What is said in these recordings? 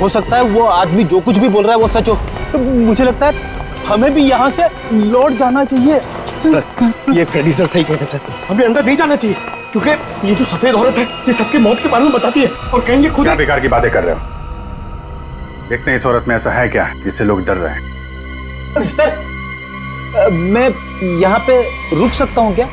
हो सकता है वो आदमी जो कुछ भी बोल रहा है वो सच हो। तो मुझे लगता है हमें भी यहाँ से लौट जाना चाहिए। सर, ये फ्रेडी सर सही कह रहे हैं सर, हमें अंदर नहीं जाना चाहिए क्योंकि ये जो सफेद औरत है ये सबकी मौत के बारे में बताती है और कहेंगे खुद। क्या बेकार की बातें कर रहे हो? देखते हैं इस औरत में ऐसा है क्या जिससे लोग डर रहे हैं। सर, मैं यहाँ पे रुक सकता हूँ क्या?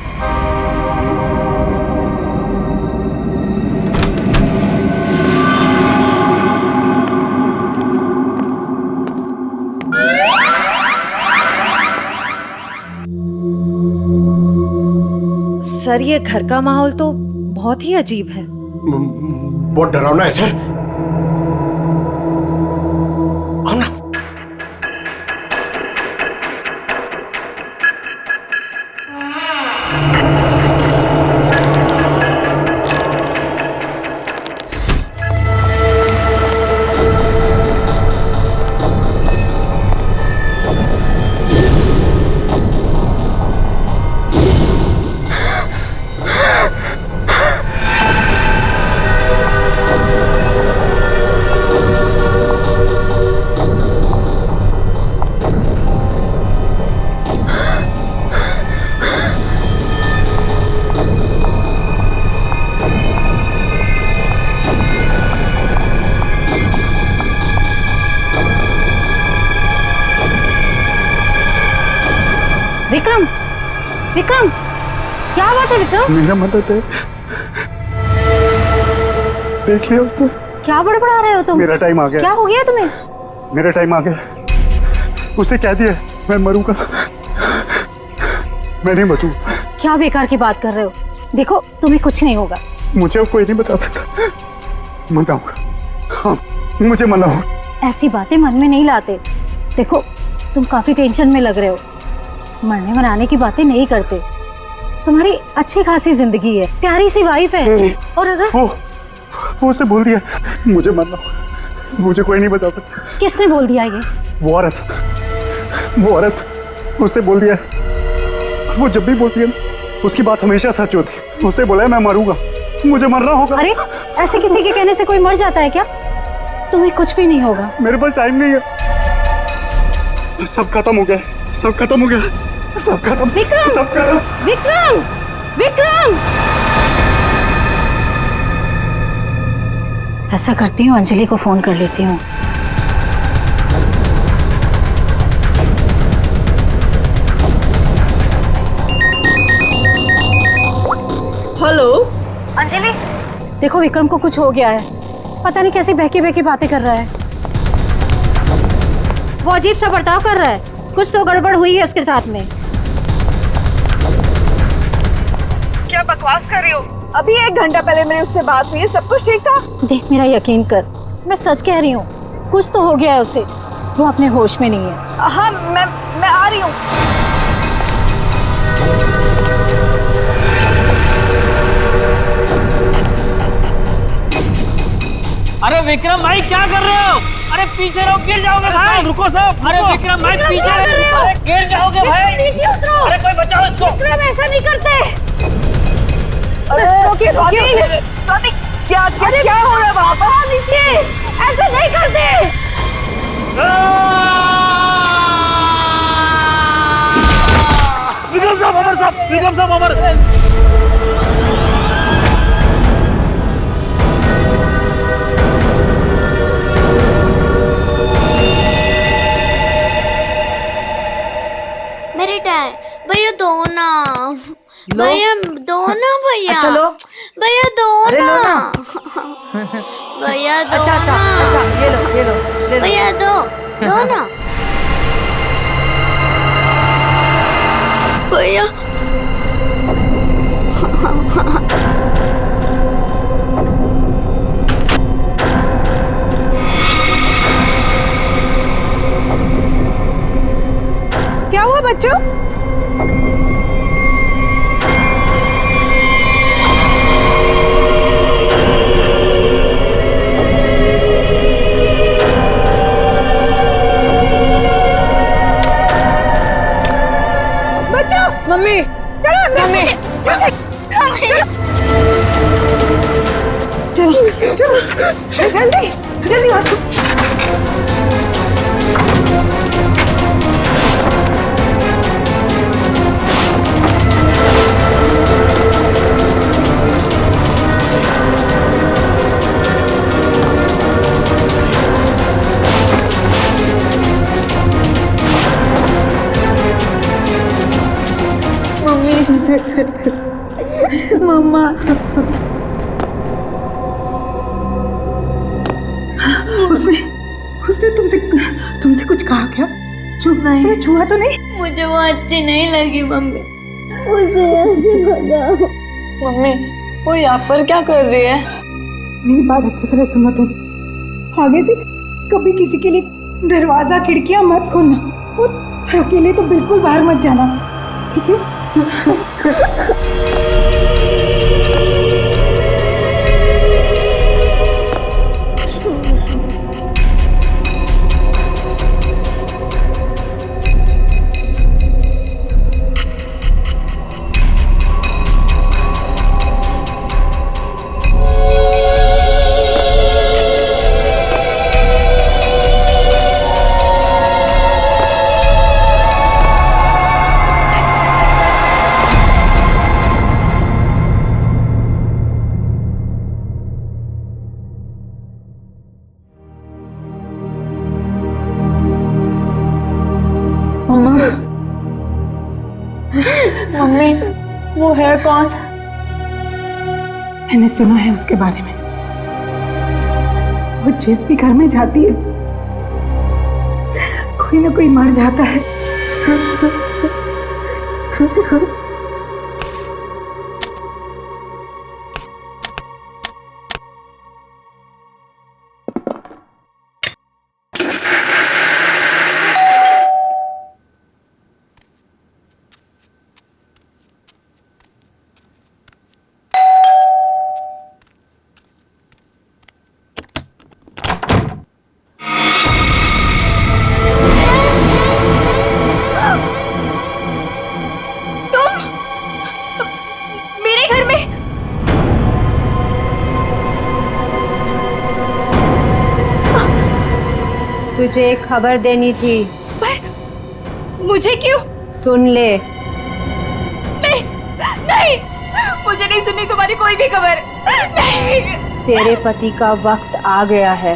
सर, ये घर का माहौल तो बहुत ही अजीब है। बहुत डरावना है सर। आओ ना। विक्रम, विक्रम, क्या बात है विक्रम? मेरा मदद है, देख लिया उसने। क्या बड़बड़ा रहे हो तुम? मेरा टाइम आ गया। क्या हो गया तुम्हें? मेरा टाइम आ गया। उसे कह दिया मैं मरूंगा, मैं नहीं बचूंगा। क्या बेकार की बात कर रहे हो? देखो तुम्हें कुछ नहीं होगा। मुझे अब कोई नहीं बचा सकता। मनाऊंगा, हाँ मुझे मनाओ। ऐसी बातें मन में नहीं लाते। देखो तुम काफी टेंशन में लग रहे हो। मरने मनाने की बातें नहीं करते। तुम्हारी अच्छी खासी जिंदगी है, प्यारी सी वाइफ है। और अगर वो उसे बोल दिया मुझे मरना, मुझे कोई नहीं बचा सकता। किसने बोल दिया ये? वो औरत उसने बोल दिया। वो जब भी बोलती है उसकी बात हमेशा सच होती है। उसने बोला है मैं मरूंगा, मुझे मरना होगा। अरे ऐसे किसी के कहने से कोई मर जाता है क्या? तुम्हें कुछ भी नहीं होगा। मेरे पास टाइम नहीं है, सब खत्म हो गया, सब खत्म हो गया, सब खत्म। विक्रम, सब खत्म। विक्रम, विक्रम! ऐसा करती हूँ, अंजलि को फोन कर लेती हूँ। हेलो अंजलि, देखो विक्रम को कुछ हो गया है। पता नहीं कैसी बहकी बहकी बातें कर रहा है। वो अजीब सा बर्ताव कर रहा है। कुछ तो गड़बड़ हुई है उसके साथ में। क्या बकवास कर रही हो? अभी 1 घंटा पहले मेरी उससे बात हुई है, सब कुछ ठीक था। देख मेरा यकीन कर, मैं सच कह रही हूँ। कुछ तो हो गया है उसे, वो अपने होश में नहीं है। हाँ मैं आ रही हूँ। अरे विक्रम भाई क्या कर रहे हो? अरे पीछे रहो, गिर जाओगे भाई। रुको साहब। अरे विक्रम भाई पीछे रहो। अरे गिर जाओगे भाई। नीचे उतरो। अरे कोई बचाओ इसको। विक्रम ऐसा नहीं करते। रोकिए, स्वाति, क्या हो रहा है वहाँ पर? नीचे ऐसा नहीं करते। विक्रम साहब, विक्रम साहब अमर। मेरे टाइम भैया दो ना, भैया दो ना, भैया अच्छा लो, भैया दो अरे लो ना, ना। भैया दो अच्छा अच्छा ना, अच्छा, ये लो ले लो। भैया दो ना भैया। क्या हुआ बच्चों? मम्मी, मम्मी, चलो जल्दी जल्दी आओ। उसने तुमसे कुछ कहा क्या? तुम्हें छुआ तो नहीं? मुझे वो अच्छी नहीं लगी मम्मी, उसे ऐसे भगाओ। मम्मी वो यहाँ पर क्या कर रही है? मेरी बात अच्छी तरह सुनो तुम। आगे से कभी किसी के लिए दरवाजा खिड़कियां मत खोलना और अकेले तो बिल्कुल बाहर मत जाना, ठीक है? मम्मी वो है कौन? मैंने सुना है उसके बारे में। वो जिस भी घर में जाती है कोई ना कोई मर जाता है। तुझे एक खबर देनी थी। पर मुझे क्यों? सुन ले। नहीं नहीं, मुझे नहीं सुननी तुम्हारी कोई भी खबर। नहीं। तेरे पति का वक्त आ गया है,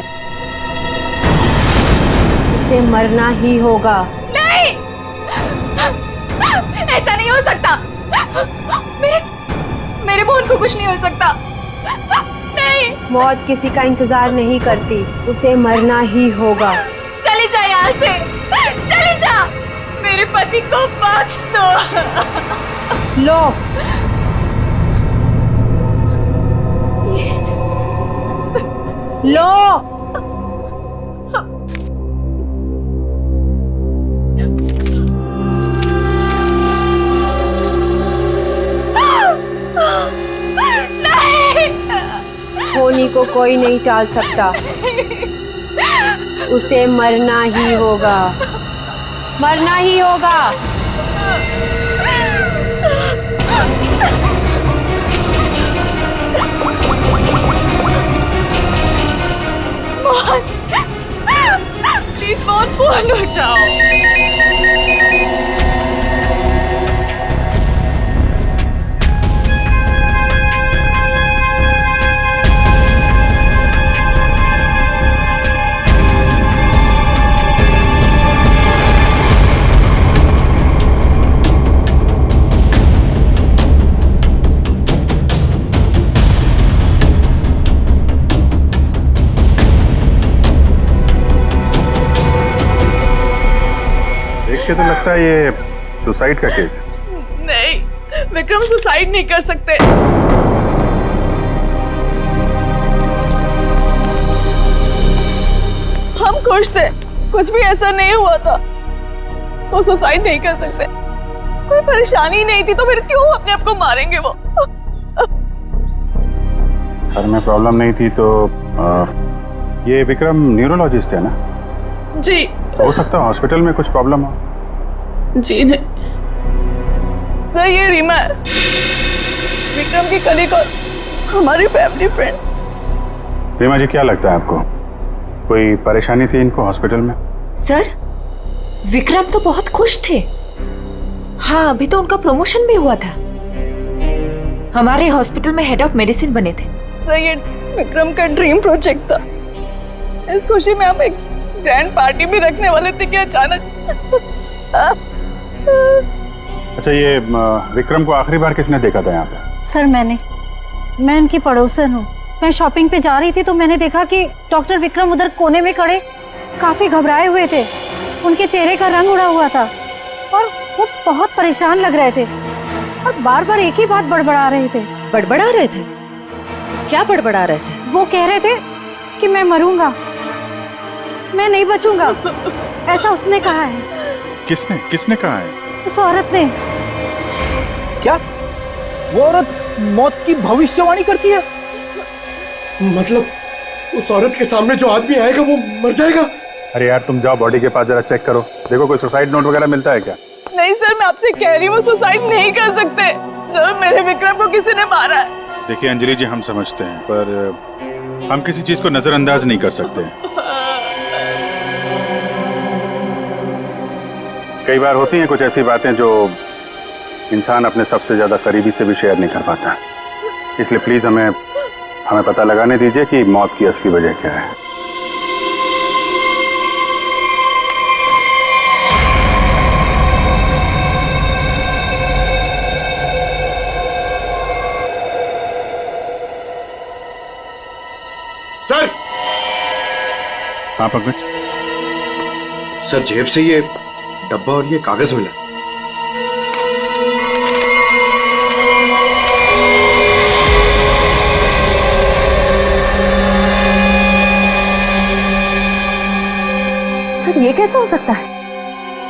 उसे मरना ही होगा। नहीं, ऐसा नहीं हो सकता। मेरे बहन को कुछ नहीं हो सकता। नहीं। मौत किसी का इंतजार नहीं करती, उसे मरना ही होगा। चली जा यहाँ से, चली जा। मेरे पति को बख्श दो। लो। लो। होनी को कोई नहीं टाल सकता, उसे मरना ही होगा, मरना ही होगा। मोहन, प्लीज मोहन फोन उठाओ। तो लगता है ये सुसाइड का केस। नहीं, विक्रम सुसाइड नहीं कर सकते। हम खुश थे, कुछ भी ऐसा नहीं हुआ था। वो सुसाइड नहीं कर सकते, कोई परेशानी नहीं थी तो फिर क्यों अपने आप को मारेंगे वो? सर में प्रॉब्लम नहीं थी तो ये विक्रम न्यूरोलॉजिस्ट है ना? जी। हो सकता है हॉस्पिटल में कुछ प्रॉब्लम हो। जी नहीं सर, ये रीमा है, विक्रम की कलीग और हमारी फैमिली फ्रेंड। रीमा जी, क्या लगता है आपको कोई परेशानी थी इनको हॉस्पिटल में? सर, विक्रम तो बहुत खुश थे। हाँ, अभी तो उनका प्रमोशन भी हुआ था, हमारे हॉस्पिटल में हेड ऑफ मेडिसिन बने थे। सर, ये विक्रम का ड्रीम प्रोजेक्ट था। इस खुशी में हम एक ग्रैंड पार्टी भी रखने वाले थे कि अचानक। अच्छा, ये विक्रम को आखिरी बार किसने देखा था यहाँ पे? सर मैं इनकी पड़ोसन हूँ। मैं शॉपिंग पे जा रही थी तो मैंने देखा कि डॉक्टर विक्रम उधर कोने में खड़े काफी घबराए हुए थे। उनके चेहरे का रंग उड़ा हुआ था और वो बहुत परेशान लग रहे थे और बार बार एक ही बात बड़बड़ा रहे थे। बड़बड़ा रहे थे? क्या बड़बड़ा रहे थे? वो कह रहे थे कि मैं मरूंगा, मैं नहीं बचूंगा, ऐसा उसने कहा है। किसने किसने कहा है? उस औरत ने। क्या वो औरत मौत की भविष्यवाणी करती है? मतलब उस औरत के सामने जो आदमी आएगा वो मर जाएगा? अरे यार तुम जाओ बॉडी के पास जरा चेक करो, देखो कोई सुसाइड नोट वगैरह मिलता है क्या? नहीं सर, मैं आपसे कह रही हूँ वो सुसाइड नहीं कर सकते सर, मेरे विक्रम को किसी ने मारा है। देखिए अंजलि जी, हम समझते हैं पर हम किसी चीज को नजरअंदाज नहीं कर सकते। कई बार होती हैं कुछ ऐसी बातें जो इंसान अपने सबसे ज्यादा करीबी से भी शेयर नहीं कर पाता, इसलिए प्लीज हमें पता लगाने दीजिए कि मौत की असली वजह क्या है। सर! हाँ पंकज। सर जेब से ये डब्बा और ये कागज मिला। सर ये कैसे हो सकता है?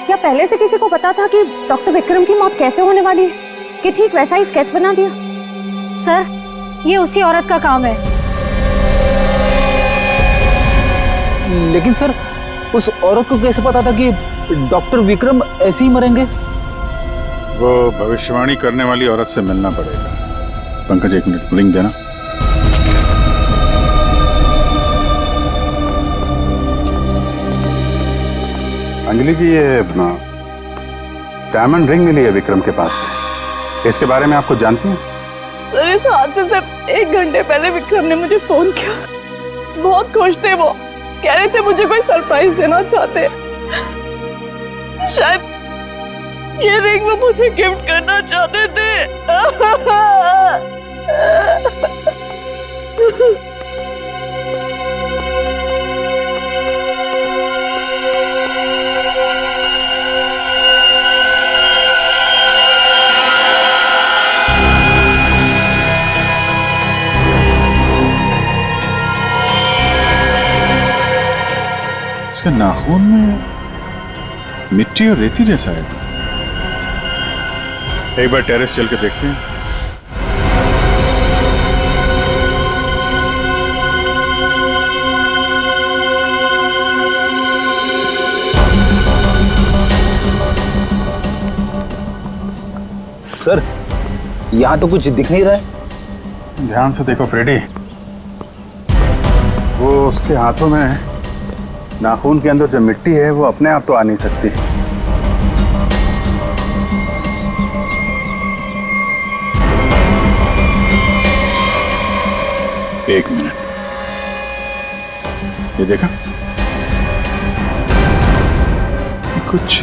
क्या पहले से किसी को पता था कि डॉक्टर विक्रम की मौत कैसे होने वाली है कि ठीक वैसा ही स्केच बना दिया? सर ये उसी औरत का काम है। लेकिन सर उस औरत को कैसे पता था कि डॉक्टर विक्रम ऐसे ही मरेंगे? वो भविष्यवाणी करने वाली औरत से मिलना पड़ेगा। पंकज एक मिनट, रिंग देना। अंजलि जी, ये डायमंड रिंग मिली है विक्रम के पास से, इसके बारे में आप कुछ जानती हैं? सर इस हादसे से 1 घंटे पहले विक्रम ने मुझे फोन किया था। बहुत खुश थे वो, कह रहे थे मुझे कोई सरप्राइज देना चाहते। शायद ये रिंग वो मुझे गिफ्ट करना चाहते थे। इसका नाखून में मिट्टी और रेती जैसा है। एक बार टेरेस चल के देखते हैं। सर यहाँ तो कुछ दिख नहीं रहा है। ध्यान से देखो फ्रेडी, वो उसके हाथों में नाखून के अंदर जो मिट्टी है वो अपने आप तो आ नहीं सकती। एक मिनट, ये देखा, कुछ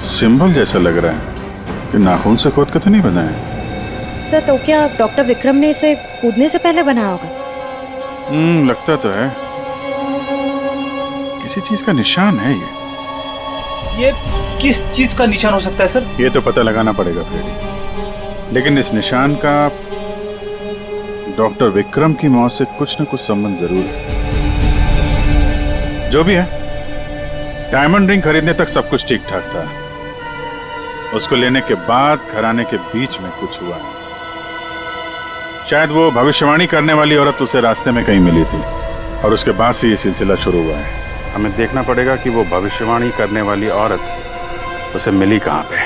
सिंबल जैसा लग रहा है कि नाखून से खोद के तो नहीं बना है। सर तो क्या डॉक्टर विक्रम ने इसे कूदने से पहले बनाया होगा? लगता तो है, किसी चीज का निशान है ये किस चीज का निशान हो सकता है सर? ये तो पता लगाना पड़ेगा फ्रेडी, लेकिन इस निशान का डॉक्टर विक्रम की मौत से कुछ न कुछ संबंध जरूर है। जो भी है, डायमंड रिंग खरीदने तक सब कुछ ठीक ठाक था। उसको लेने के बाद घराने के बीच में कुछ हुआ। शायद वो भविष्यवाणी करने वाली औरत उसे रास्ते में कहीं मिली थी और उसके बाद से ये सिलसिला शुरू हुआ है। हमें देखना पड़ेगा कि वो भविष्यवाणी करने वाली औरत उसे मिली कहाँ पे।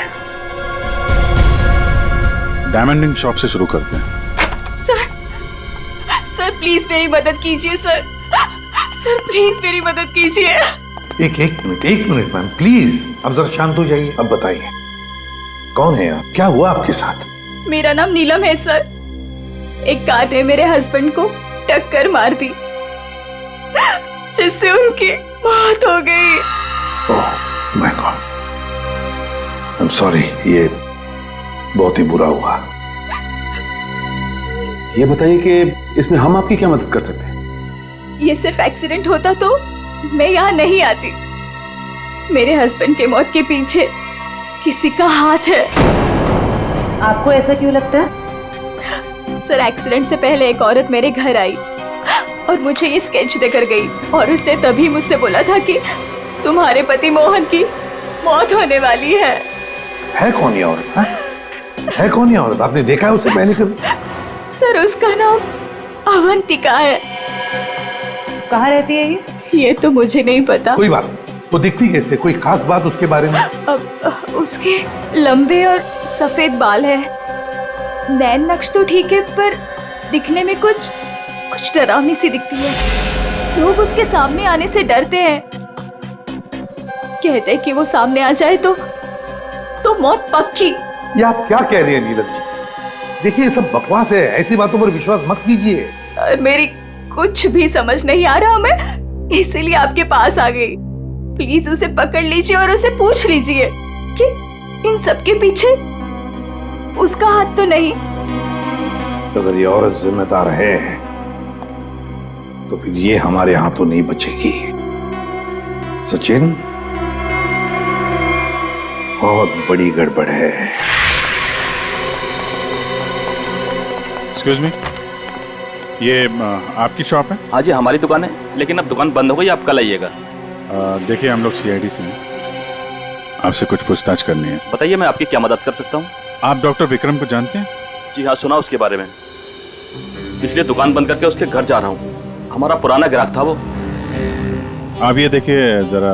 डायमंड रिंग शॉप से शुरू करते हैं। सर प्लीज मेरी मदद कीजिए सर। सर प्लीज मेरी मदद कीजिए। एक मिनट मैम प्लीज, अब जरा शांत हो जाइए। अब बताइए कौन है आप, क्या हुआ आपके साथ? मेरा नाम नीलम है सर। एक कार ने मेरे हस्बैंड को टक्कर मार दी जिससे उनकी मौत हो गई। Oh my God, I am sorry, ये बहुत ही बुरा हुआ। ये बताइए कि इसमें हम आपकी क्या मदद कर सकते हैं? ये सिर्फ एक्सीडेंट होता तो मैं यहाँ नहीं आती। मेरे हस्बैंड के मौत के पीछे किसी का हाथ है। आपको ऐसा क्यों लगता है? सर, एक्सीडेंट से पहले एक औरत मेरे घर आई और मुझे ये स्केच देकर गई और उसने तभी मुझसे बोला था कि तुम्हारे पति मोहन की मौत होने वाली है। है कौन ये औरत? है कौन ये औरत? आपने देखा है उसे पहले कभी? सर, उसका नाम अवंतिका है। कहाँ रहती है ये तो मुझे नहीं पता। कोई बात नहीं। वो दिखती कैसे? कोई खास बात उसके बारे में? अब उसके लंबे और सफेद बाल है। नैन नक्श तो ठीक है, पर दिखने में कुछ डरावनी सी दिखती है। लोग उसके सामने आने से डरते हैं। कहते हैं कि वो सामने आ जाए तो मौत पक्की। ये आप क्या कह रही हैं नीलम जी? देखिए, ये सब बकवास है। ऐसी बातों पर विश्वास मत कीजिए। सर, मेरी कुछ भी समझ नहीं आ रहा, मैं इसीलिए आपके पास आ गई। प्लीज उसे पकड़ लीजिए और उसे पूछ लीजिए कि इन सब के पीछे उसका हाथ तो नहीं। अगर ये औरत जिम्मेदार है तो फिर ये हमारे हाथों नहीं बचेगी। सचिन, बहुत बड़ी गड़बड़ है। एक्सक्यूज मी, ये आपकी शॉप है? हाँ जी, हमारी दुकान है, लेकिन अब दुकान बंद हो गई, आप कल आइएगा। देखिए, हम लोग सीआईडी से हैं, आपसे कुछ पूछताछ करनी है। बताइए, मैं आपकी क्या मदद कर सकता हूँ? आप डॉक्टर विक्रम को जानते हैं? जी हाँ, सुना उसके बारे में। इसलिए दुकान बंद करके उसके घर जा रहा हूँ। हमारा पुराना ग्राहक था वो। आप ये देखिए जरा,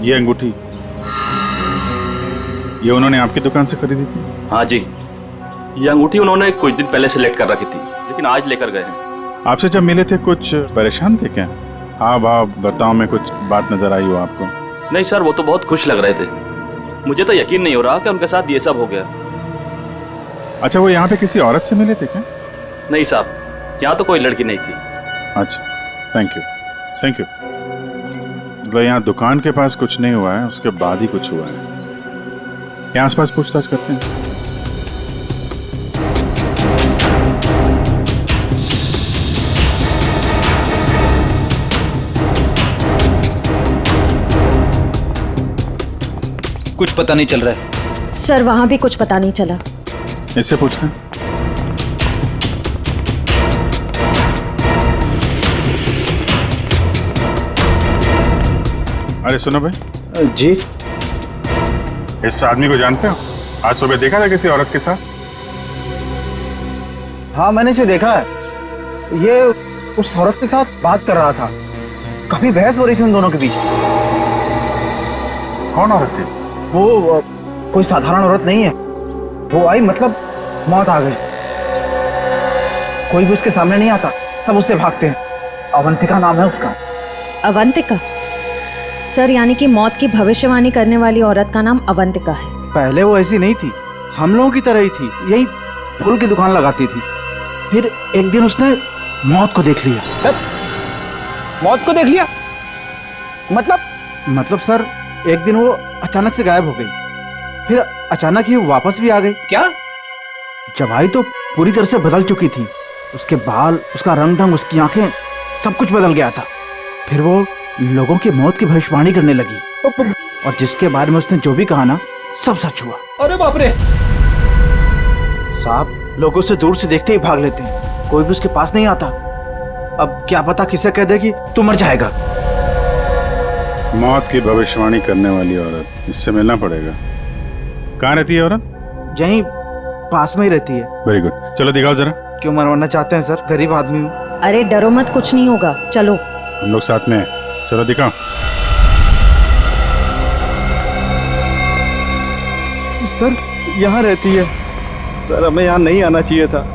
ये अंगूठी, ये उन्होंने आपकी दुकान से खरीदी थी? हाँ जी, ये अंगूठी उन्होंने कुछ दिन पहले सेलेक्ट कर रखी थी, लेकिन आज लेकर गए हैं। आपसे जब मिले थे कुछ परेशान थे क्या? हाँ, भाव बर्ताव में कुछ बात नजर आई हो आपको? नहीं सर, वो तो बहुत खुश लग रहे थे। मुझे तो यकीन नहीं हो रहा कि उनके साथ ये सब हो गया। अच्छा, वो यहाँ पे किसी औरत से मिले थे क्या? नहीं साहब, यहाँ तो कोई लड़की नहीं थी। अच्छा, थैंक यू, थैंक यू। मतलब यहाँ दुकान के पास कुछ नहीं हुआ है, उसके बाद ही कुछ हुआ है। यहाँ आसपास पूछताछ करते हैं। कुछ पता नहीं चल रहा है सर, वहां भी कुछ पता नहीं चला। इससे पूछते हैं। अरे सुनो भाई। जी। इस आदमी को जानते हो? आज सुबह देखा था किसी औरत के साथ? हाँ, मैंने इसे देखा है। ये उस औरत के साथ बात कर रहा था। काफी बहस हो रही थी उन दोनों के बीच। कौन औरत थी? वो कोई साधारण औरत नहीं है। वो आई, मतलब मौत आ गई। कोई भी उसके सामने नहीं आता, सब उससे भागते हैं। अवंतिका नाम है उसका। अवंतिका? सर, यानी कि मौत की भविष्यवाणी करने वाली औरत का नाम अवंतिका है। पहले वो ऐसी नहीं थी, हम लोगों की तरह ही थी। यही फूल की दुकान लगाती थी। फिर एक दिन उसने मौत को देख लिया। मौत को देख लिया? मतलब सर, एक दिन वो अचानक से गायब हो गई। फिर अचानक ही वापस भी आ गई। क्या? जब आई तो पूरी तरह से बदल चुकी थी। उसके बाल, उसका रंग ढंग, उसकी आंखें, सब कुछ बदल गया था। फिर वो लोगों की मौत की भविष्यवाणी करने लगी और जिसके बारे में उसने जो भी कहा ना, सब सच हुआ। अरे बाप रे! साहब, लोग उसे दूर से देखते ही भाग लेते हैं। कोई भी उसके पास नहीं आता। अब क्या पता किसे कह दे कि तू मर जाएगा। मौत की भविष्यवाणी करने वाली औरत, इससे मिलना पड़ेगा। कहाँ रहती है औरत? यहीं पास में ही रहती है। वेरी गुड, चलो दिखाओ जरा। क्यों मरवाना चाहते हैं सर? गरीब आदमी हूँ। अरे डरो मत, कुछ नहीं होगा, चलो। हम लोग साथ में हैं, चलो दिखाओ। सर, यहाँ रहती है। सर, हमें यहाँ नहीं आना चाहिए था।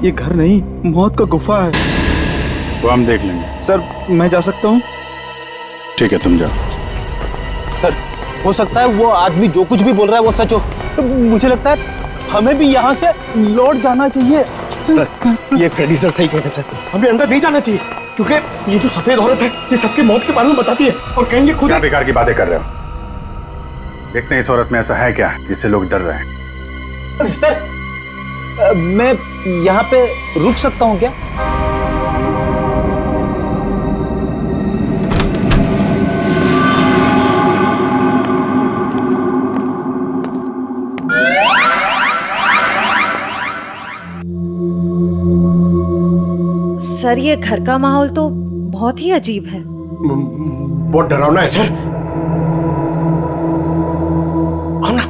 ये घर नहीं, मौत का गुफा है। वो हम देख लेंगे। सर, मैं जा सकता हूँ? ठीक है, तुम जाओ। सर, हो सकता है वो आदमी जो कुछ भी बोल रहा है वो सच हो। तो मुझे लगता है हमें भी यहाँ से लौट जाना चाहिए। सर, ये फ्रेडी सर सही कह रहे हैं सर। हमें अंदर नहीं जाना चाहिए, क्योंकि ये जो सफेद औरत है, ये सबकी मौत के बारे में बताती है और कहेंगे खुद। क्या बेकार की बातें कर रहे हो? देखते हैं इस औरत में ऐसा है क्या जिससे लोग डर रहे हैं। सर, मैं यहाँ पे रुक सकता हूँ क्या? सर ये घर का माहौल तो बहुत ही अजीब है। बहुत डरावना है सर। आना।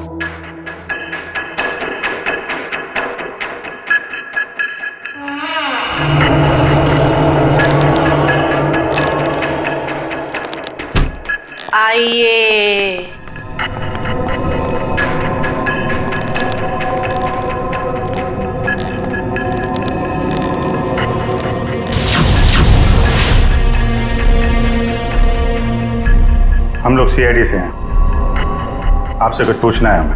आइए। हम लोग सीआईडी से हैं, आपसे कुछ पूछना है हमें।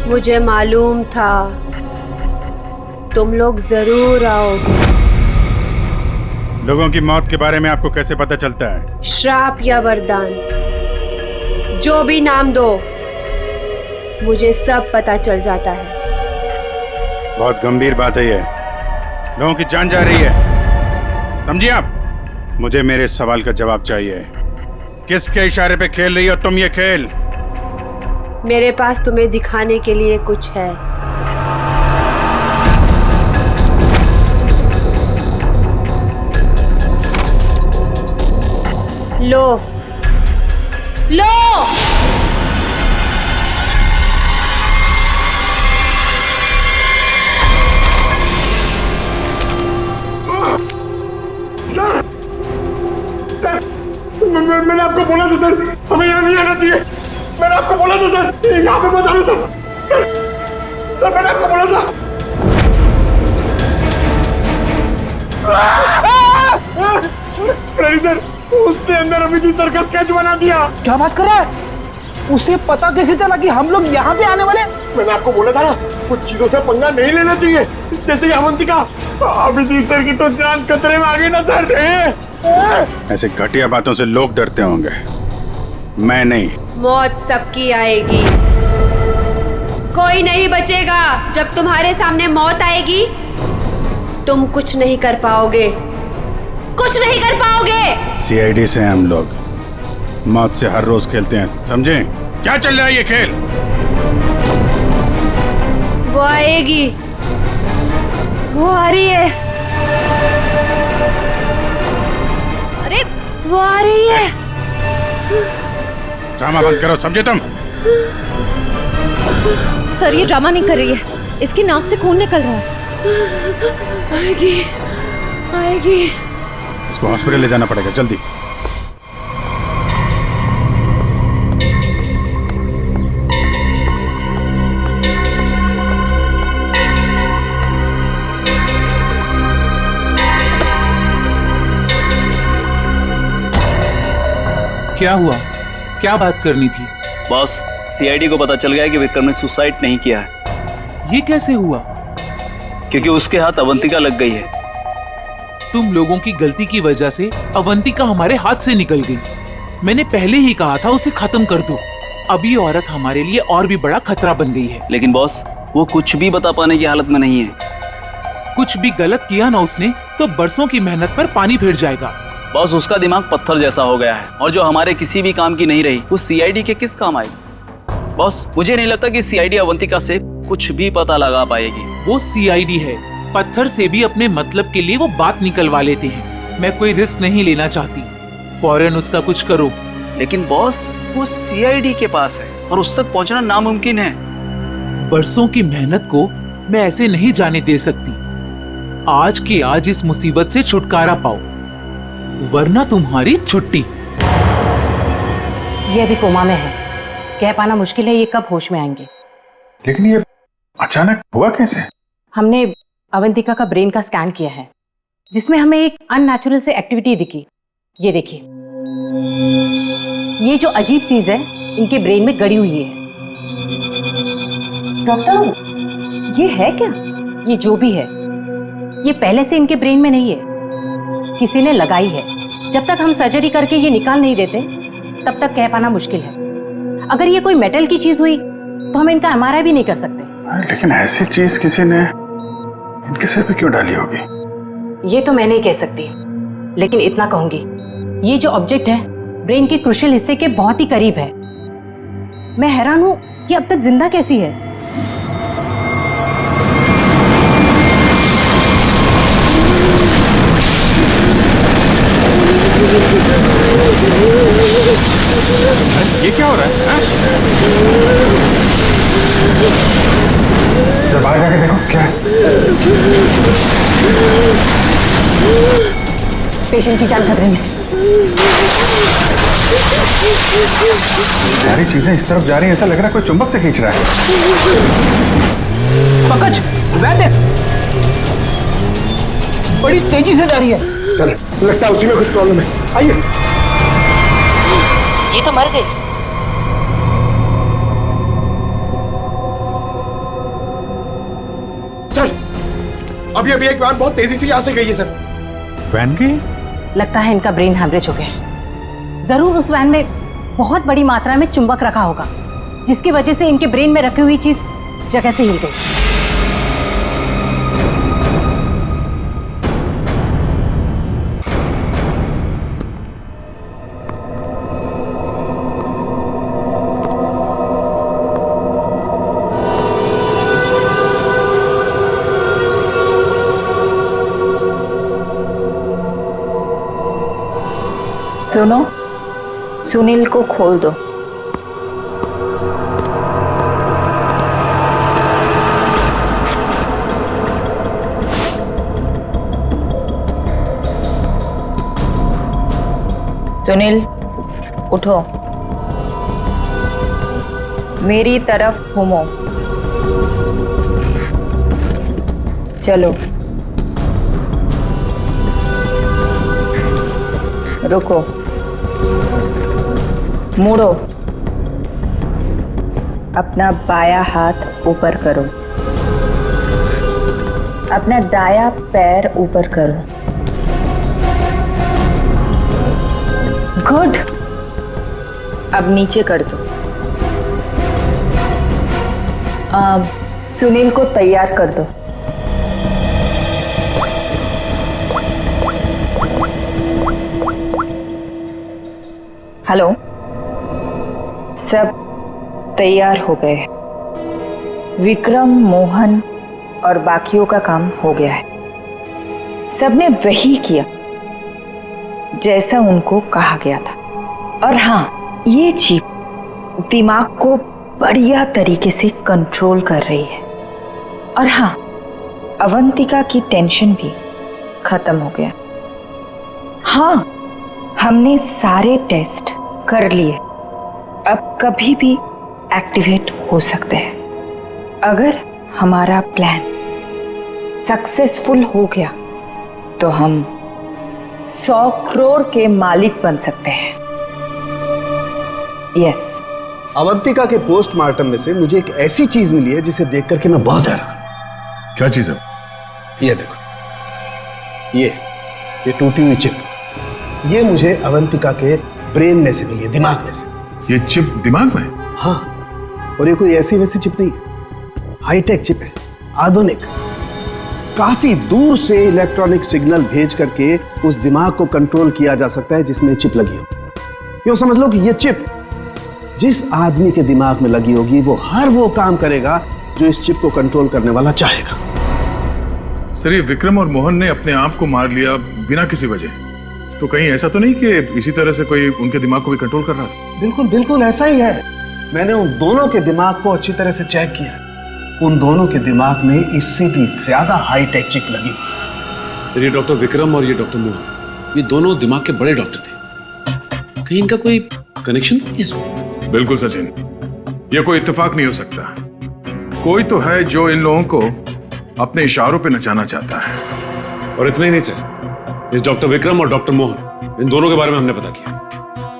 मुझे मालूम था तुम लोग जरूर आओगे। लोगों की मौत के बारे में आपको कैसे पता चलता है? श्राप या वरदान, जो भी नाम दो, मुझे सब पता चल जाता है। बहुत गंभीर बात है ये, लोगों की जान जा रही है, समझिए आप? मुझे मेरे सवाल का जवाब चाहिए। किसके इशारे पे खेल रही हो तुम ये खेल? मेरे पास तुम्हें दिखाने के लिए कुछ है। लो लो। मैंने आपको बोला था सर, हमें यहाँ नहीं आना चाहिए। मैंने आपको बोला था सर, यहाँ पे मत आना सर। सर मैंने आपको बोला था। सर उसने अंदर अभी सर्कस स्केच बना दिया। क्या बात कर रहा है? उसे पता कैसे चला कि हम लोग यहाँ पे आने वाले? मैंने आपको बोला था ना, कुछ चीजों से पंगा नहीं लेना चाहिए, जैसे अवंतिका। अभिजीत सर की तो जान खतरे में आ गई ना सर। ऐसे घटिया बातों से लोग डरते होंगे, मैं नहीं। मौत सबकी आएगी, कोई नहीं बचेगा। जब तुम्हारे सामने मौत आएगी तुम कुछ नहीं कर पाओगे, कुछ नहीं कर पाओगे। सीआईडी से हम लोग मौत से हर रोज खेलते हैं, समझे? क्या चल रहा है ये खेल? वो आएगी, वो आ रही है। अरे वो आ रही है। ड्रामा बंद करो, समझे तुम? सर ये ड्रामा नहीं कर रही है, इसकी नाक से खून निकल रहा है। आएगी आएगी। इसको हॉस्पिटल ले जाना पड़ेगा, जल्दी। क्या हुआ? क्या बात करनी थी? बॉस, सीआईडी को पता चल गया है कि विक्रम ने सुसाइड नहीं किया है। ये कैसे हुआ? क्योंकि उसके हाथ अवंतिका लग गई है। तुम लोगों की गलती की वजह से अवंतिका हमारे हाथ से निकल गई। मैंने पहले ही कहा था उसे खत्म कर दो। अब ये औरत हमारे लिए और भी बड़ा खतरा बन गई है। लेकिन बॉस, वो कुछ भी बता पाने की हालत में नहीं है। कुछ भी गलत किया ना उसने तो बरसों की मेहनत पर पानी फिर जाएगा। बॉस, उसका दिमाग पत्थर जैसा हो गया है, और जो हमारे किसी भी काम की नहीं रही वो सीआईडी के किस काम आएगी? बॉस, मुझे नहीं लगता कि सीआईडी अवंतिका से कुछ भी पता लगा पाएगी। वो सीआईडी है, पत्थर से भी अपने मतलब के लिए वो बात निकलवा लेते हैं। मैं कोई रिस्क नहीं लेना चाहती, फौरन उसका कुछ करो। लेकिन बॉस, वो सीआईडी के पास है और उस तक पहुंचना नामुमकिन है। बरसों की मेहनत को मैं ऐसे नहीं जाने दे सकती। आज के आज इस मुसीबत से छुटकारा पाओ, वरना तुम्हारी छुट्टी। ये अभी कोमा में है, कह पाना मुश्किल है ये कब होश में आएंगे। लेकिन ये अचानक हुआ कैसे? हमने अवंतिका का ब्रेन का स्कैन किया है, जिसमें हमें एक अननेचुरल से एक्टिविटी दिखी। ये देखिए, ये जो अजीब चीज है इनके ब्रेन में गड़ी हुई है। डॉक्टर, ये है क्या? ये जो भी है ये पहले से इनके ब्रेन में नहीं है, किसी ने लगाई है। जब तक हम सर्जरी करके ये निकाल नहीं देते तब तक कह पाना मुश्किल है। अगर ये कोई मेटल की चीज हुई तो हम इनका एमआरआई भी नहीं कर सकते। लेकिन ऐसी चीज किसी ने इनके सिर पे क्यों डाली होगी? ये तो मैं नहीं कह सकती, लेकिन इतना कहूंगी, ये जो ऑब्जेक्ट है ब्रेन के क्रुशियल हिस्से के बहुत ही करीब है। मैं हैरान हूं कि अब तक जिंदा कैसी है। ये क्या हो रहा है? जब बाहर जाके देखो क्या है। पेशेंट की जान खतरे में। सारी चीजें इस तरफ जा रही हैं, ऐसा लग रहा है कोई चुंबक से खींच रहा है। पंकज, वैद्य, बड़ी तेजी से जा रही है। सर, लगता है उसी में कुछ प्रॉब्लम है। आइए। ये तो मर गई। सर, अभी एक वैन बहुत तेजी से यहाँ से गई है सर। वैन गई? लगता है इनका ब्रेन हैमरेज हो गया। जरूर उस वैन में बहुत बड़ी मात्रा में चुंबक रखा होगा, जिसकी वजह से इनके ब्रेन में रखी हुई चीज जगह से हिल गई। सुनो, सुनील को खोल दो। सुनील, उठो, मेरी तरफ घूमो। चलो, रुको, मुड़ो, अपना बायां हाथ ऊपर करो, अपना दायां पैर ऊपर करो। गुड, अब नीचे कर दो। सुनील को तैयार कर दो। हेलो, सब तैयार हो गए। विक्रम, मोहन और बाकियों का काम हो गया है। सबने वही किया जैसा उनको कहा गया था। और हाँ, ये चिप दिमाग को बढ़िया तरीके से कंट्रोल कर रही है। और हाँ, अवंतिका की टेंशन भी खत्म हो गया। हाँ, हमने सारे टेस्ट कर लिए, अब कभी भी एक्टिवेट हो सकते हैं। अगर हमारा प्लान सक्सेसफुल हो गया तो हम 100 करोड़ के मालिक बन सकते हैं। यस। अवंतिका के पोस्टमार्टम में से मुझे एक ऐसी चीज मिली है जिसे देख करके मैं बहुत हैरान। क्या चीज है? ये देखो, ये टूटी हुई चिप, ये मुझे अवंतिका के ब्रेन में से मिली है, दिमाग में से। ये चिप दिमाग में? हाँ, और ये कोई ऐसी वैसी चिप नहीं है, हाईटेक चिप है, आधुनिक। काफी दूर से इलेक्ट्रॉनिक सिग्नल भेज करके उस दिमाग को कंट्रोल किया जा सकता है जिसमें चिप लगी हो। यूं समझ लो कि ये चिप जिस आदमी के दिमाग में लगी होगी वो हर वो काम करेगा जो इस चिप को कंट्रोल करने वाला चाहेगा। सर, ये विक्रम और मोहन ने अपने आप को मार लिया बिना किसी वजह, तो कहीं ऐसा तो नहीं कि इसी तरह से कोई उनके दिमाग को भी कंट्रोल कर रहा था? बिल्कुल बिल्कुल ऐसा ही है। मैंने उन दोनों के दिमाग को अच्छी तरह से चेक किया। उन दोनों के दिमाग में इससे भी ज्यादा हाईटेक चिप लगी। सर, ये डॉक्टर विक्रम और ये डॉक्टर मोहन, ये दोनों दिमाग के बड़े डॉक्टर थे। कहीं इनका कोई कनेक्शन नहीं है इसमें? बिल्कुल सचिन, ये कोई इत्तेफाक नहीं हो सकता। कोई तो है जो इन लोगों को अपने इशारों पे नचाना चाहता है। और इतना ही नहीं सर, इस डॉक्टर विक्रम और डॉक्टर मोहन, इन दोनों के बारे में हमने पता किया।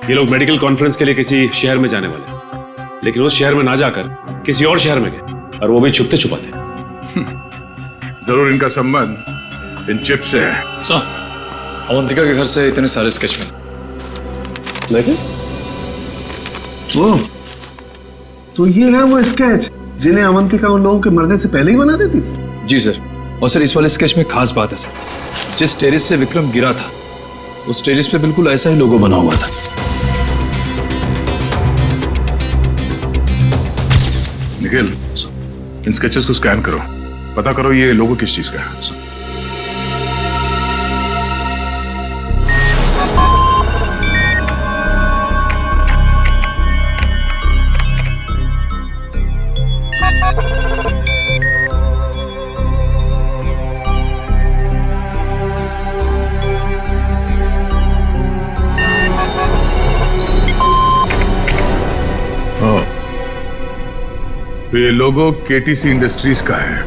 ये लोग मेडिकल कॉन्फ्रेंस के लिए किसी शहर में जाने वाले हैं, लेकिन उस शहर में ना जाकर किसी और शहर में गए, और वो भी छुपते छुपाते। जरूर इनका संबंध इन चिप से है। सर, अवंतिका के घर से इतने सारे स्केच में, लेकिन तो ये है वो स्केच जिन्हें अवंतिका उन लोगों के मरने से पहले ही बना देती थी? जी सर। और सर इस वाले स्केच में खास बात है सर, जिस टेरेस से विक्रम गिरा था उस टेरेस पे बिल्कुल ऐसा ही लोगो बना हुआ था। निखिल, इन स्केचेस को स्कैन करो, पता करो ये लोगो किस चीज का है। तो ये लोगो केटीसी इंडस्ट्रीज का है।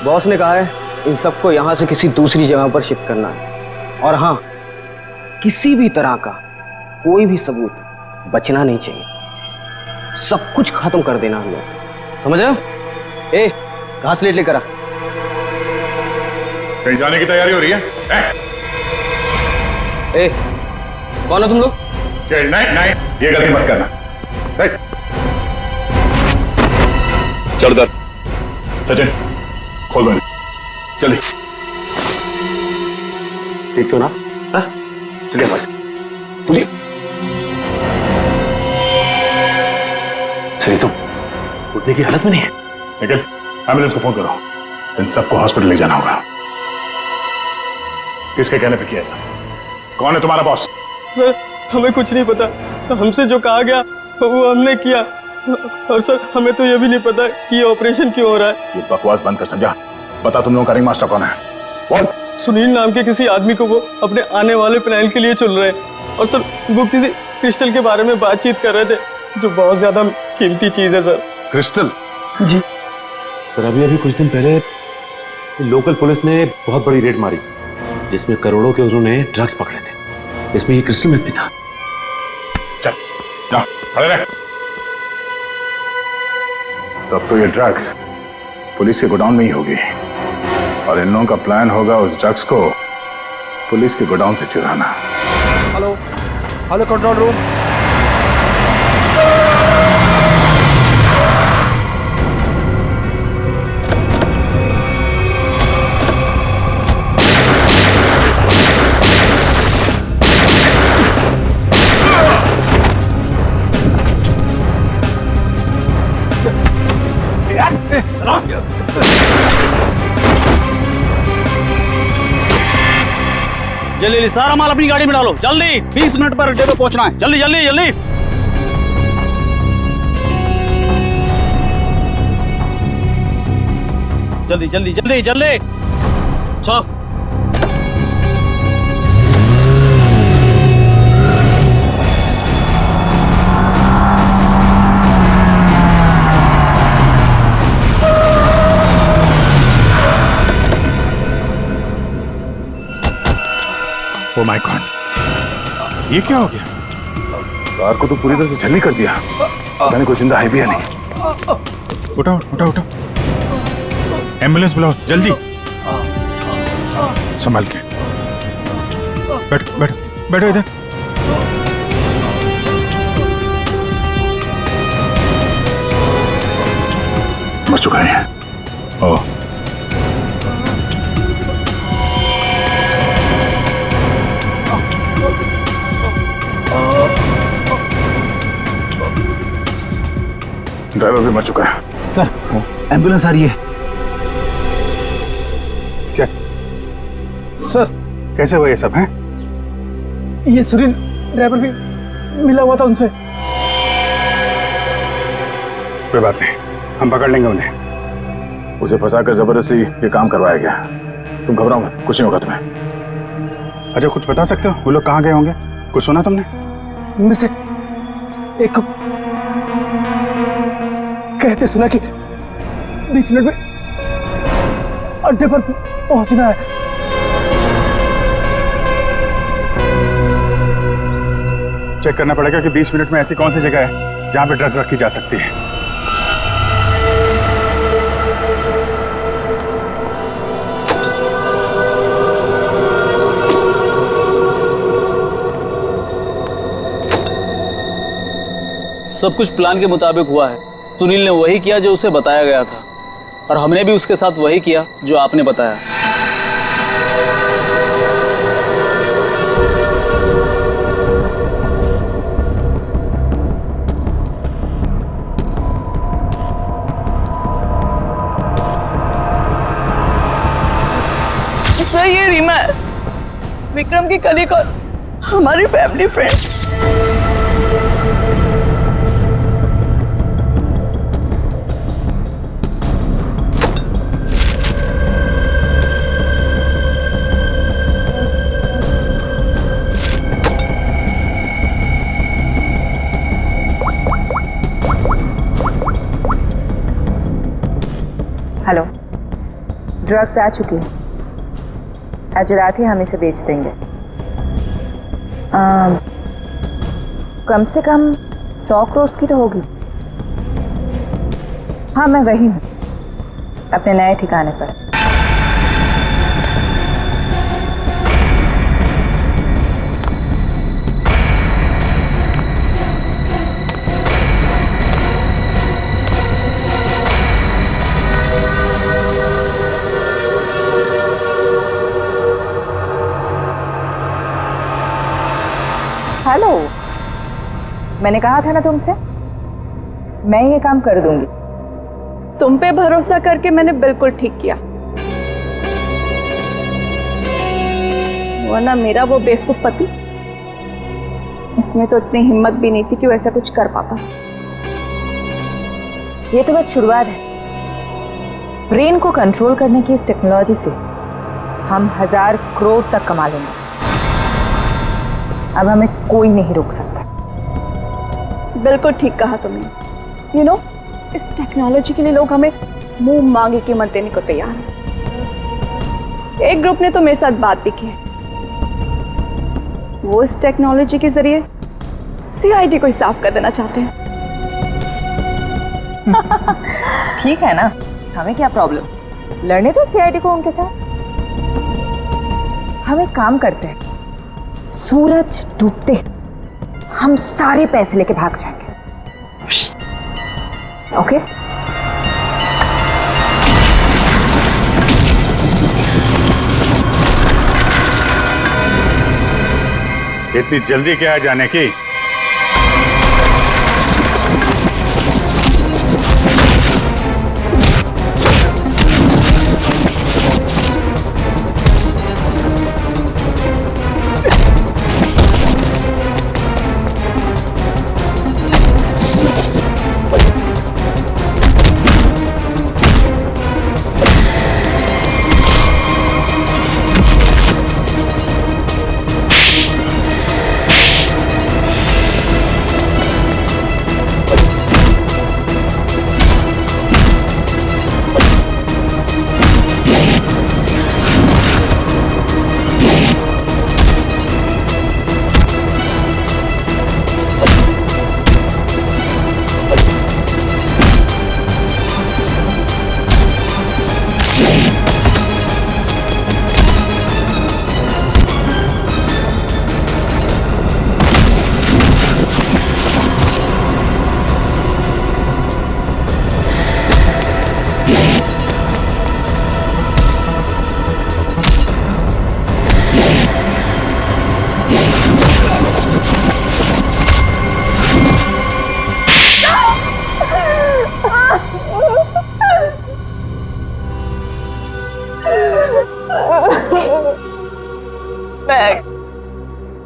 बॉस ने कहा है इन सबको यहां से किसी दूसरी जगह पर शिफ्ट करना है, और हाँ, किसी भी तरह का कोई भी सबूत बचना नहीं चाहिए। सब कुछ खत्म कर देना हम लोग, समझ रहे हो? ए, घास लेट लेकर आ। कहीं जाने की तैयारी हो रही है? ए, कौन हो तुम लोग? नहीं, ये गलती मत करना। चल उधर। सचिन, खोल दो जल्दी। ठीक तो ना? चलिए बस। तुझे चलिए, तुम उठने की हालत में नहीं है। निकल, एम्बुलेंस को फोन करो, इन सबको हॉस्पिटल ले जाना होगा। किसके कहने पे किया ऐसा? कौन है तुम्हारा बॉस? सर, हमें कुछ नहीं पता, हमसे जो कहा गया वो हमने किया, और सर हमें तो ये भी नहीं पता कि ये ऑपरेशन क्यों हो रहा है। ये बकवास बंद कर समझा। बता तुम लोगों का रिंग मास्टर कौन है? बोल। सुनील नाम के किसी आदमी को वो अपने आने वाले प्लान के लिए चुन रहे हैं, और सर वो किसी क्रिस्टल के बारे में बातचीत कर रहे थे, जो बहुत ज्यादा कीमती चीज है सर। क्रिस्टल? जी सर, अभी कुछ दिन पहले लोकल पुलिस ने बहुत बड़ी रेड मारी जिसमें करोड़ों के उन्होंने ड्रग्स पकड़े थे। इसमें ये क्रिस्टल मिथ भी था। चल जाओ, खड़े रह। तब तो ये ड्रग्स पुलिस के गोडाउन में ही होगी, और इन लोगों का प्लान होगा उस ड्रग्स को पुलिस के गोडाउन से चुराना। Hello hello, control room. जल्दी सारा माल अपनी गाड़ी में डालो, जल्दी 20 मिनट पर अड्डे पे पहुंचना है। जल्दी जल्दी जल्दी। जल्दी जल्दी जल्दी जल्दी चलो। ओ माय गॉड, ये क्या हो गया? कार को तो पूरी तरह से झल्ली कर दिया। पता नहीं कोई जिंदा है भी या नहीं। उठाओ उठाओ उठाओ, एम्बुलेंस बुलाओ जल्दी। संभाल के बैठो बैठो बैठो इधर। मर चुका है। ओ ड्राइवर भी मर चुका है। सर, एम्बुलेंस आ रही है। क्या सर? कैसे हुआ ये सब है? ये सुनील ड्राइवर भी मिला हुआ था उनसे। कोई बात नहीं, हम पकड़ लेंगे उन्हें। उसे फंसाकर जबरदस्ती ये काम करवाया गया। तुम घबराओ मत, कुछ नहीं होगा तुम्हें। अच्छा, कुछ बता सकते हो वो लोग कहाँ गए होंगे? कुछ सुना तुमने? उनमें से एक कहते सुना कि 20 मिनट में अड्डे पर पहुंचना है। चेक करना पड़ेगा कि 20 मिनट में ऐसी कौन सी जगह है जहां पे ड्रग्स रखी जा सकती है। सब कुछ प्लान के मुताबिक हुआ है। सुनील ने वही किया जो उसे बताया गया था, और हमने भी उसके साथ वही किया जो आपने बताया। सर, ये रीमा है, विक्रम की कलीग और हमारी फैमिली फ्रेंड। हेलो, ड्रग्स आ चुकी है। आज रात ही हम इसे बेच देंगे। कम से कम 100 करोड़ की तो होगी। हाँ, मैं वही हूँ, अपने नए ठिकाने पर। हेलो, मैंने कहा था ना तुमसे, मैं ये काम कर दूंगी। तुम पे भरोसा करके मैंने बिल्कुल ठीक किया, वरना मेरा वो बेवकूफ पति, इसमें तो इतनी हिम्मत भी नहीं थी कि वो ऐसा कुछ कर पाता। ये तो बस शुरुआत है। ब्रेन को कंट्रोल करने की इस टेक्नोलॉजी से हम 1000 करोड़ तक कमा लेंगे। अब हमें कोई नहीं रोक सकता। बिल्कुल ठीक कहा तुमने। यू नो, इस टेक्नोलॉजी के लिए लोग हमें मुंह मांगे कीमत देने को तैयार हैं। एक ग्रुप ने तो मेरे साथ बात भी की है। वो इस टेक्नोलॉजी के जरिए सीआईडी को ही साफ कर देना चाहते हैं। ठीक है ना, हमें क्या प्रॉब्लम, लड़ने तो सीआईडी को उनके साथ। हम एक काम करते हैं, सूरज डूबते हम सारे पैसे लेके भाग जाएंगे। ओके? इतनी जल्दी क्या है जाने की?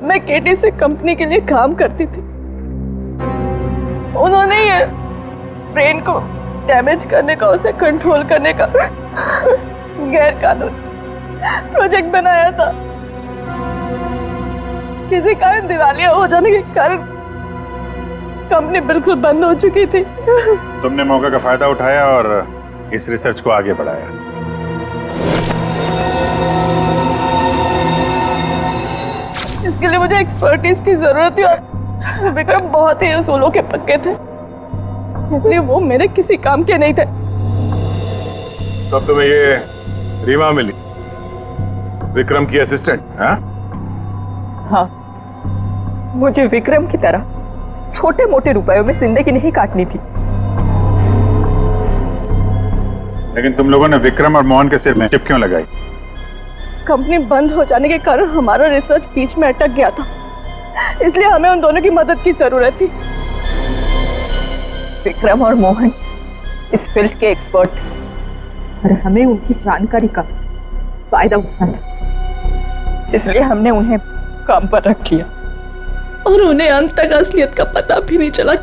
मैं केटी से कंपनी के लिए काम करती थी। उन्होंने ये ब्रेन को डैमेज करने का, उसे कंट्रोल करने का गैर कानूनी प्रोजेक्ट बनाया था। किसी कारण दिवालिया हो जाने के कारण कंपनी बिल्कुल बंद हो चुकी थी। तुमने मौके का फायदा उठाया और इस रिसर्च को आगे बढ़ाया। इसके लिए मुझे एक्सपर्टीज की जरूरत थी और विक्रम बहुत ही उसूलों के पक्के थे, इसलिए वो मेरे किसी काम के नहीं थे। तब तुम्हें ये रीमा मिली, विक्रम की असिस्टेंट? हाँ, मुझे विक्रम की तरह छोटे मोटे रुपयों में जिंदगी नहीं काटनी थी। लेकिन तुम लोगों ने विक्रम और मोहन के सिर में चिप क्यों लगाई? कंपनी बंद हो जाने के कारण हमारा रिसर्च बीच में अटक गया था, इसलिए हमें उन दोनों की मदद की जरूरत थी। विक्रम और मोहन इस फील्ड के एक्सपर्ट थे और हमें उनकी जानकारी का फायदा उठाना था, इसलिए हमने उन्हें काम पर रख लिया। और उन्हें अंत तक असलियत का पता भी नहीं चला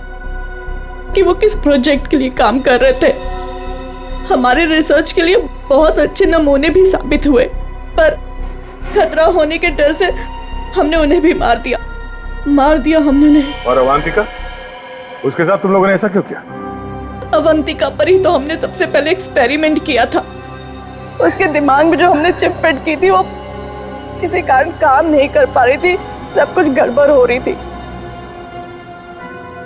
कि वो किस प्रोजेक्ट के लिए काम कर रहे थे। हमारे रिसर्च के लिए बहुत अच्छे नमूने भी साबित हुए, पर खतरा होने के डर से हमने उन्हें भी मार दिया हमने उन्हें। और अवंतिका, उसके साथ तुम लोगों ने ऐसा क्यों किया? अवंतिका पर ही तो हमने सबसे पहले एक्सपेरिमेंट किया था। उसके दिमाग में जो हमने चिप फिट की थी वो किसी कारण काम नहीं कर पा रही थी, सब कुछ गड़बड़ हो रही थी।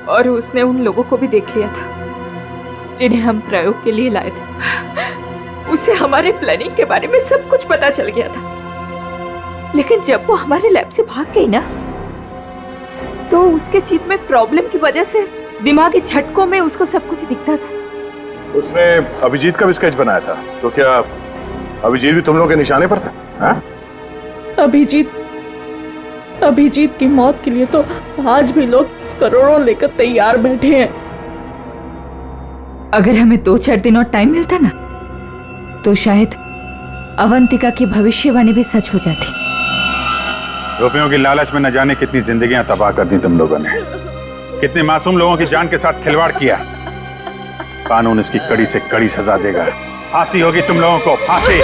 और उसने उन लोगों को भी देख लिया था जिन्हें हम प्रयोग के लिए लाए थे। उसे हमारे प्लानिंग के बारे में सब कुछ पता चल गया था, लेकिन जब वो हमारे लैब से भाग गई ना, तो उसके चिप में प्रॉब्लम की वजह से दिमागी झटकों में उसको सब कुछ दिखता था। उसने अभिजीत का भी स्केच बनाया था, तो क्या अभिजीत भी तुम लोगों के निशाने पर था? हाँ? अभिजीत की मौत के लिए तो आज भी लोग करोड़ों लेकर तैयार बैठे हैं। अगर हमें 2-4 दिन और टाइम मिलता ना, तो शायद अवंतिका की भविष्यवाणी भी सच हो जाती। रुपयों की लालच में न जाने कितनी जिंदगियां तबाह कर दी तुम लोगों ने, कितने मासूम लोगों की जान के साथ खिलवाड़ किया। कानून इसकी कड़ी से कड़ी सजा देगा। फांसी होगी तुम लोगों को, फांसी।